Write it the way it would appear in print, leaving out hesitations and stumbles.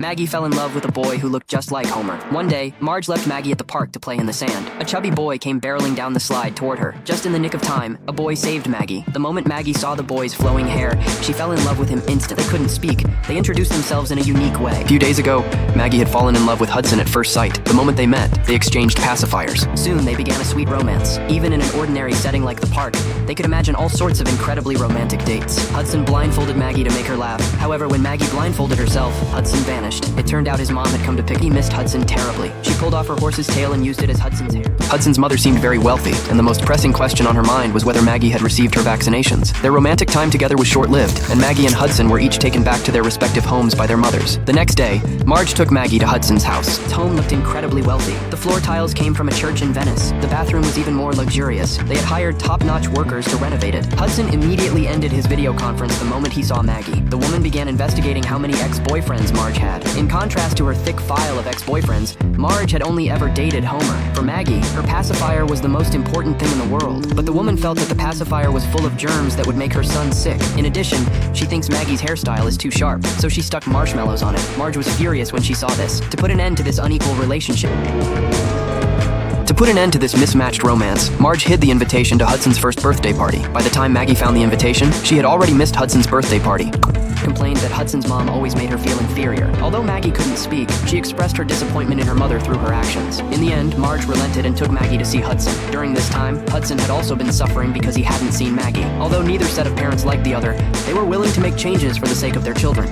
Maggie fell in love with a boy who looked just like Homer. One day, Marge left Maggie at the park to play in the sand. A chubby boy came barreling down the slide toward her. Just in the nick of time, a boy saved Maggie. The moment Maggie saw the boy's flowing hair, she fell in love with him instantly. They couldn't speak. They introduced themselves in a unique way. A few days ago, Maggie had fallen in love with Hudson at first sight. The moment they met, they exchanged pacifiers. Soon, they began a sweet romance. Even in an ordinary setting like the park, they could imagine all sorts of incredibly romantic dates. Hudson blindfolded Maggie to make her laugh. However, when Maggie blindfolded herself, Hudson vanished. It turned out his mom had come to pick. He missed Hudson terribly. She pulled off her horse's tail and used it as Hudson's hair. Hudson's mother seemed very wealthy, and the most pressing question on her mind was whether Maggie had received her vaccinations. Their romantic time together was short-lived, and Maggie and Hudson were each taken back to their respective homes by their mothers. The next day, Marge took Maggie to Hudson's house. His home looked incredibly wealthy. The floor tiles came from a church in Venice. The bathroom was even more luxurious. They had hired top-notch workers to renovate it. Hudson immediately ended his video conference the moment he saw Maggie. The woman began investigating how many ex-boyfriends Marge had. In contrast to her thick file of ex-boyfriends, Marge had only ever dated Homer. For Maggie, her pacifier was the most important thing in the world. But the woman felt that the pacifier was full of germs that would make her son sick. In addition, she thinks Maggie's hairstyle is too sharp, so she stuck marshmallows on it. Marge was furious when she saw this. To put an end to this unequal relationship, To put an end to this mismatched romance, Marge hid the invitation to Hudson's first birthday party. By the time Maggie found the invitation, she had already missed Hudson's birthday party. Complained that Hudson's mom always made her feel inferior. Although Maggie couldn't speak, she expressed her disappointment in her mother through her actions. In the end, Marge relented and took Maggie to see Hudson. During this time, Hudson had also been suffering because he hadn't seen Maggie. Although neither set of parents liked the other, they were willing to make changes for the sake of their children.